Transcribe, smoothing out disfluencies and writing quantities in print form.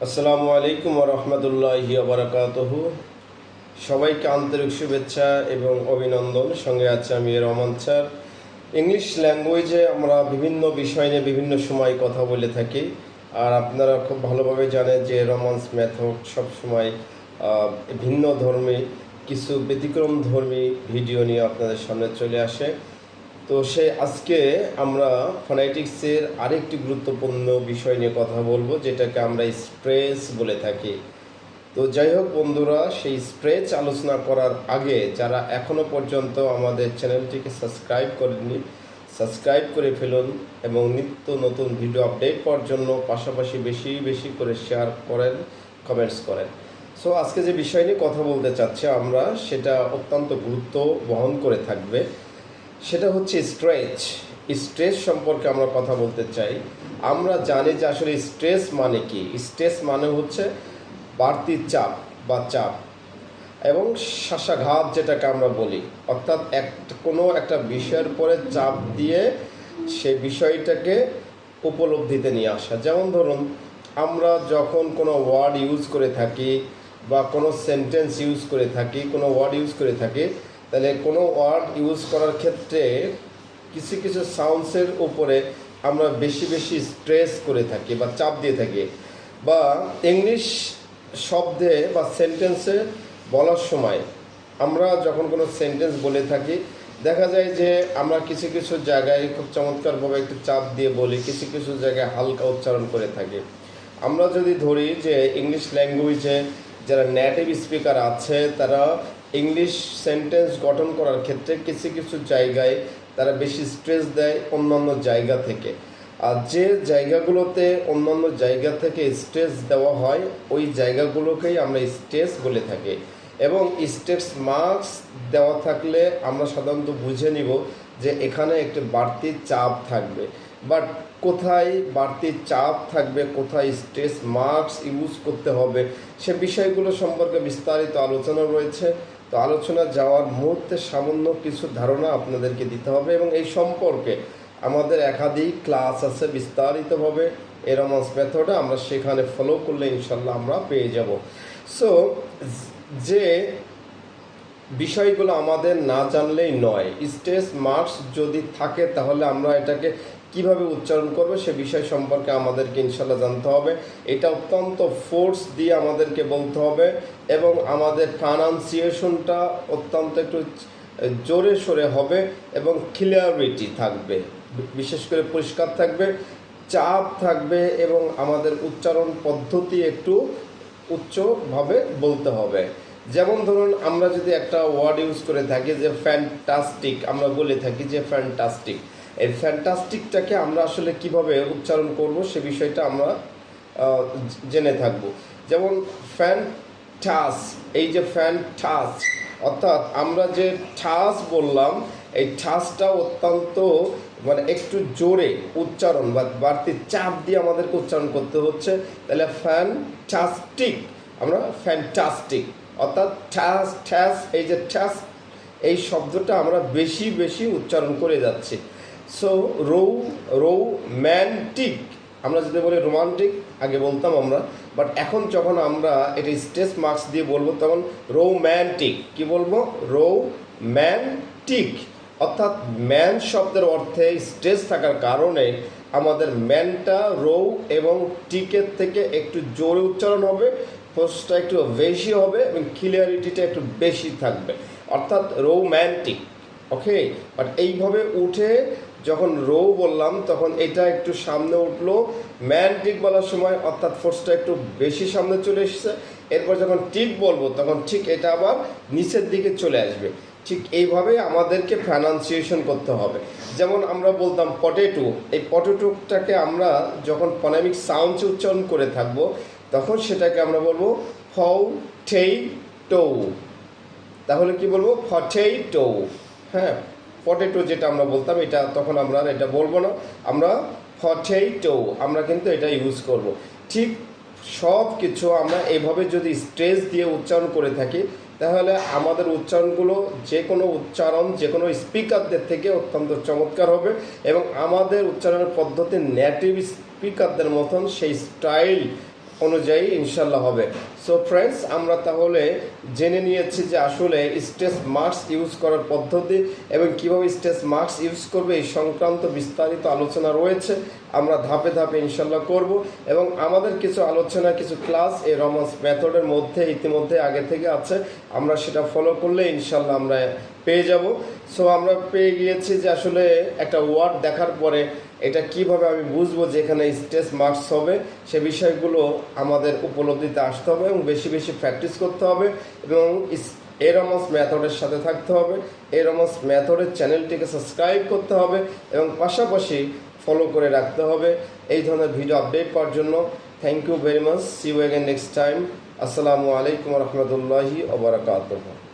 আসসালামু আলাইকুম ওয়া রাহমাতুল্লাহি ওয়া বারাকাতুহু। সবাইকে আন্তরিক শুভেচ্ছা এবং অভিনন্দন। সঙ্গে আছে আমি রহমান স্যার। ইংলিশ ল্যাঙ্গুয়েজে আমরা বিভিন্ন বিষয় নিয়ে বিভিন্ন সময় কথা বলে থাকি, আর আপনারা খুব ভালোভাবে জানেন যে রোমান্স মেথড সবসময় ভিন্ন ধর্মী কিছু ব্যতিক্রম ধর্মী ভিডিও নিয়ে আপনাদের সামনে চলে আসে। তো আজকে আমরা ফোনেটিক্সের আরেকটি গুরুত্বপূর্ণ বিষয় নিয়ে কথা বলবো, যেটাকে আমরা স্ট্রেস বলে থাকি। তো যাই হোক বন্ধুরা, সেই স্ট্রেস আলোচনা করার আগে যারা এখনও পর্যন্ত আমাদের চ্যানেলটিকে সাবস্ক্রাইব করেননি, সাবস্ক্রাইব করে ফেলুন এবং নিত্য নতুন ভিডিও আপডেট পাওয়ার জন্য পাশাপাশি বেশি বেশি করে শেয়ার করেন, কমেন্টস করেন। সো আজকে যে বিষয় নিয়ে কথা বলতে চাচ্ছি আমরা, সেটা অত্যন্ত গুরুত্ব বহন করে থাকবে। সেটা হচ্ছে স্ট্রেস সম্পর্কে আমরা কথা বলতে চাই। আমরা জানি যে আসলে স্ট্রেস মানে কি। স্ট্রেস মানে হচ্ছে বাড়তি চাপ বা চাপ এবং শ্বাসাঘাত, যেটাকে আমরা বলি, অর্থাৎ কোনো একটা বিষয়ের পরে চাপ দিয়ে সে বিষয়টাকে উপলব্ধিতে নিয়ে আসা। যেমন ধরুন, আমরা যখন কোনো ওয়ার্ড ইউজ করে থাকি বা কোনো সেন্টেন্স ইউজ করে থাকি, কোনো ওয়ার্ড ইউজ করে থাকি, তাহলে কোনো ওয়ার্ড ইউজ করার ক্ষেত্রে কিছু কিছু সাউন্ডসের উপরে আমরা বেশি বেশি স্ট্রেস করে থাকি বা চাপ দিয়ে থাকি। বা ইংলিশ শব্দে বা সেন্টেন্সে বলার সময় আমরা যখন কোনো সেন্টেন্স বলে থাকি, দেখা যায় যে আমরা কিছু কিছু জায়গায় খুব চমৎকারভাবে একটু চাপ দিয়ে বলি, কিছু কিছু জায়গায় হালকা উচ্চারণ করে থাকি। আমরা যদি ধরি যে ইংলিশ ল্যাঙ্গুয়েজে যারা নেটিভ স্পিকার আছে, তারা ইংলিশ সেন্টেন্স গঠন করার ক্ষেত্রে কিছু কিছু জায়গায় তারা বেশি স্ট্রেস দেয় অন্যান্য জায়গা থেকে। আর যে জায়গাগুলোতে অন্যান্য জায়গা থেকে স্ট্রেস দেওয়া হয়, ওই জায়গাগুলোকেই আমরা স্ট্রেস বলে থাকি। এবং স্ট্রেস মার্কস দেওয়া থাকলে আমরা সাধারণত বুঝে নিব যে এখানে একটি বাড়তি চাপ থাকবে। বাট কোথায় বাড়তি চাপ থাকবে, কোথায় স্ট্রেস মার্কস ইউজ করতে হবে, সে বিষয়গুলো সম্পর্কে বিস্তারিত আলোচনা রয়েছে। তো আলোচনা যাওয়ার মুহূর্তে সামান্য কিছু ধারণা আপনাদেরকে দিতে হবে, এবং এই সম্পর্কে আমাদের একাধিক ক্লাস আছে বিস্তারিতভাবে এই রোমান্স মেথডে। আমরা সেখানে ফলো করলে ইনশাল্লাহ আমরা পেয়ে যাব। সো যে বিষয়গুলো আমাদের না জানলেই নয়, স্ট্রেস মার্কস যদি থাকে তাহলে আমরা এটাকে কিভাবে উচ্চারণ করব সে বিষয় সম্পর্কে আমাদেরকে ইনশাল্লাহ জানতে হবে। এটা অত্যন্ত ফোর্স দিয়ে আমাদেরকে বলতে হবে, এবং আমাদের প্রনাউন্সিয়েশনটা অত্যন্ত একটু জোরে সোরে হবে এবং ক্লিয়ারিটি থাকবে, বিশেষ করে পরিষ্কার থাকবে, চাপ থাকবে, এবং আমাদের উচ্চারণ পদ্ধতি একটু উচ্চভাবে বলতে হবে। যেমন ধরুন, আমরা যদি একটা ওয়ার্ড ইউজ করে থাকি যে ফ্যান্টাস্টিক, আমরা বলে থাকি যে ফ্যান্টাস্টিক, এই ফ্যান্টাস্টিকটাকে আমরা আসলে কিভাবে উচ্চারণ করব সে বিষয়টা আমরা জেনে থাকব। যেমন ফ্যান্টাস, এই যে ফ্যান্টাস, অর্থাৎ আমরা যে ঠাস বললাম, এই ঠাসটা অত্যন্ত মানে একটু জোরে উচ্চারণ বা বাড়তি চাপ দিয়ে আমাদেরকে উচ্চারণ করতে হচ্ছে। তাহলে ফ্যান্টাস্টিক, আমরা ফ্যান্টাস্টিক, অর্থাৎ ঠ্যাস ঠ্যাস, এই যে ঠ্যাস, এই শব্দটা আমরা বেশি বেশি উচ্চারণ করে যাচ্ছি। সো রোম্যান্টিক, আমরা যদি বলি রোমান্টিক, আগে বলতাম আমরা, বাট এখন যখন আমরা এটা স্ট্রেস মার্কস দিয়ে বলবো তখন রোম্যান্টিক, কি বলবো, রোম্যান্টিক। অর্থাৎ ম্যান শব্দের অর্থে স্ট্রেস থাকার কারণে আমাদের ম্যানটা রৌ এবং টিকের থেকে একটু জোরে উচ্চারণ হবে, ফোর্সটা একটু বেশি হবে এবং ক্লিয়ারিটিটা একটু বেশি থাকবে, অর্থাৎ রোম্যান্টিক। ওকে, বাট এইভাবে উঠে যখন রো বললাম তখন এটা একটু সামনে উঠলো ম্যান্টিক বলার সময়, অর্থাৎ ফোর্সটা একটু বেশি সামনে চলে এসেছে। এরপর যখন টিক বলবো তখন ঠিক এটা আবার নিচের দিকে চলে আসবে। ঠিক এইভাবে আমাদেরকে প্রনাউন্সিয়েশন করতে হবে। যেমন আমরা বলতাম পটেটো, এই পটেটোটাকে আমরা যখন ফনেমিক সাউন্ডে উচ্চারণ করে থাকবো তখন সেটাকে আমরা বলবো ফটেটো। তাহলে কি বলবো, ফটেটো। হ্যাঁ, পটেটো যেটা আমরা বলতাম, এটা তখন আমরা এটা বলবো না, আমরা ফটেটো আমরা কিন্তু এটা ইউজ করব। ঠিক সব কিছু আমরা এইভাবে যদি স্ট্রেস দিয়ে উচ্চারণ করে থাকি, তাহলে আমাদের উচ্চারণগুলো যে কোনো উচ্চারণ যে কোনো স্পিকারদের থেকে অত্যন্ত চমৎকার হবে, এবং আমাদের উচ্চারণের পদ্ধতি নেটিভ স্পিকারদের মতন সেই স্টাইল অনুযায়ী ইনশাল্লাহ হবে। সো ফ্রেন্ডস, আমরা তাহলে জেনে নিয়েছি যে আসলে স্ট্রেস মার্কস ইউজ করার পদ্ধতি এবং কীভাবে স্ট্রেস মার্কস ইউজ করবে এই সংক্রান্ত বিস্তারিত আলোচনা রয়েছে। আমরা ধাপে ধাপে ইনশাল্লাহ করব এবং আমাদের কিছু আলোচনা, কিছু ক্লাস এই রোমান্স মেথডের মধ্যে ইতিমধ্যে আগে থেকে আছে, আমরা সেটা ফলো করলে ইনশাল্লাহ আমরা পেয়ে যাব। সো আমরা পেয়ে গিয়েছি যে আসলে একটা ওয়ার্ড দেখার পরে এটা কিভাবে আমি বুঝবো যে এখানে স্ট্রেস মার্কস হবে, সে বিষয়গুলো আমাদের উপলব্ধিতে আসতে হবে এবং বেশি বেশি প্র্যাকটিস করতে হবে এবং এরোমাস মেথডের সাথে থাকতে হবে। এরোমাস মেথডের চ্যানেলটিকে সাবস্ক্রাইব করতে হবে এবং পাশাপাশি ফলো করে রাখতে হবে এই ধরনের ভিডিও আপডেট পাওয়ার জন্য। Thank you very much. See you again next time. আসসালামু আলাইকুম রহমতুল্লাহি ওয়া বারাকাতুহু।